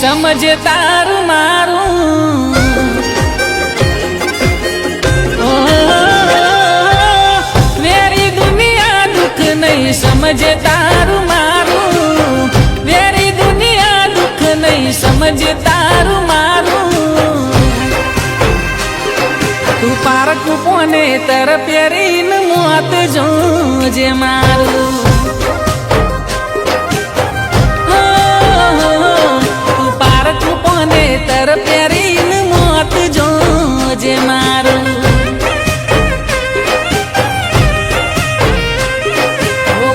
સમજે તારું મારું વેરી દુનિયા દુઃખ નહીં સમજે તારું મારું વેરી દુનિયા દુઃખ નહીં સમજે તારું મારું તું પારકું પોને તર પહેરીને મોત જોજે મારું તું પારકું પોને તર પહેરીને મોત જોજે મારું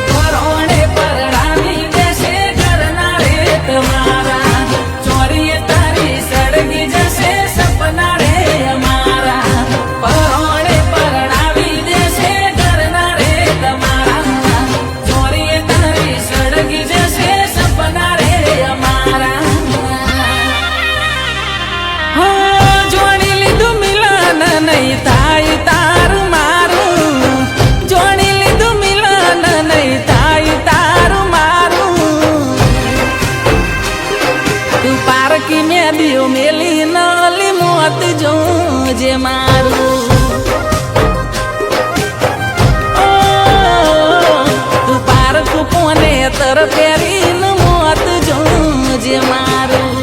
પરોણે પરણાવી દેશે ઘરના રે તમારા ચોરીએ તારી સળગી જશે સપના રે અમારા પરોણે પરણાવી દેશે ઘરના રે તમારા ચોરીએ તારી સળગી જશે સપના રે અમારા જોડી લીધું મિલન નહીં થાય તારું મારું જોડી લીધું મિલન નહીં થાય તારું મારું તું પારકી મેલ્યું મેલી નલી મોત જોજે મારું તું પારકું પોને તર પહેરીને મોત જોજે મારું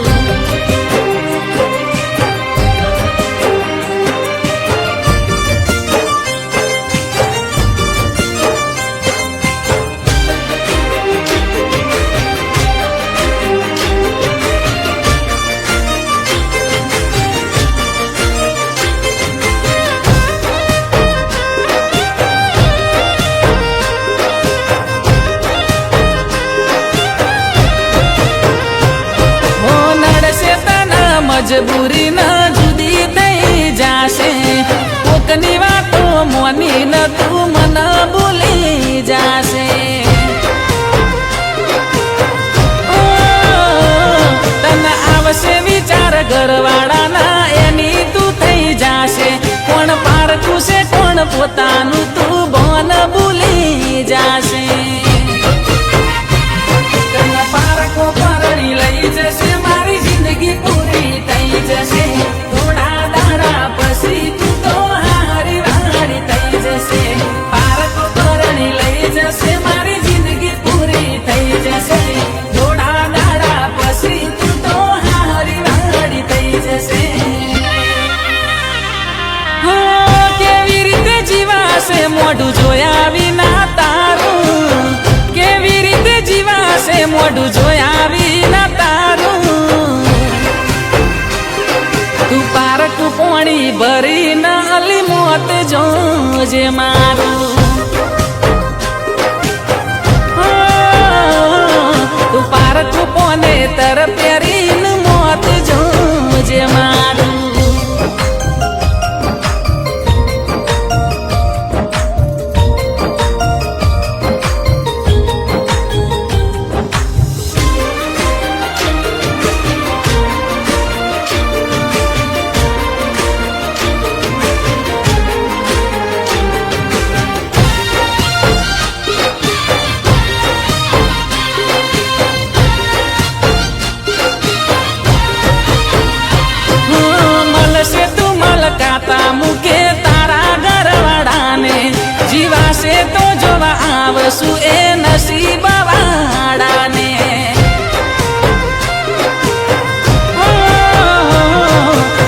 મજબૂરી ન જુદી થઈ જાશે કોકની વાતો મોની ન તું મન ભૂલી જાશે તને આવશે વિચાર ઘરવાળાના એની તું થઈ જાશે કોણ પારકું છે કોણ પોતાનું તું બોન ભૂલી જાશે તને પારકો પરણી લઈ જશે મારી જિંદગી પૂરી થઈ જશે થોડા દાડા પછી તું તો હારી વાળી થઈ જશે પારકો પરણી લઈ જશે મારી જિંદગી પૂરી થઈ જશે થોડા દાડા પછી તું તો હારી વાળી થઈ જશે કેવી રીતે જીવાશે મોઢું જોયા વિના તારું કેવી રીતે જીવાશે મોઢું જોયા વિના તારું તું પારકું પોણી ભરી નલી મોત જોજે મારું તું પારકું પોને તર પહેરીને મોત જોજે મારું મૂકે તારા ઘરવાળાને જીવાશે તો જોવા આવશું એ નસીબ વાળાને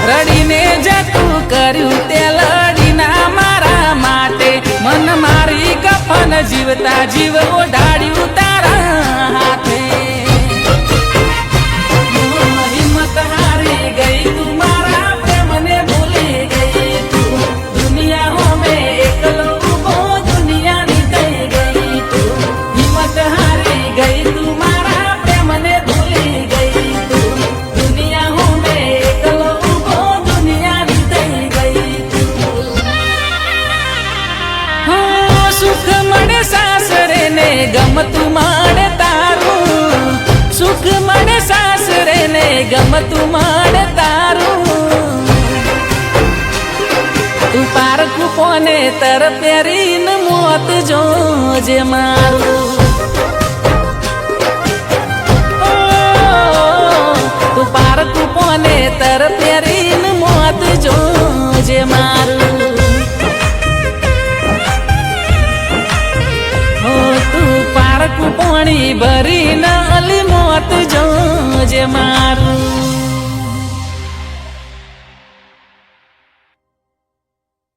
રડીને જતું કર્યું તે લડીના મારા માટે મન મારી કફન જીવતા જીવ ઓઢાડ્યું તારા હાથે હિંમત હારી ગઈ તું મારા પ્રેમને ભૂલી ગઈ તું દુનિયા હોમે એકલો ઉભો દુનિયાની થઈ ગઈ તું હિંમત હારી ગઈ તું મારા પ્રેમને ભૂલી ગઈ તું દુનિયા હોમે એકલો ઉભો દુનિયાની થઈ ગઈ તું સુખ મળે સાસરે ને ગમતું મળે તારું સુખ મળે સાસરે ને ગમતું મળે તારું તું પારકું પોને તર પહેરીને મોત જોજે મારું તું મને તર પહેરીને મોત જોજે મારું હો તું પારકું પાણી ભરીને અલી મોત જોજે મારું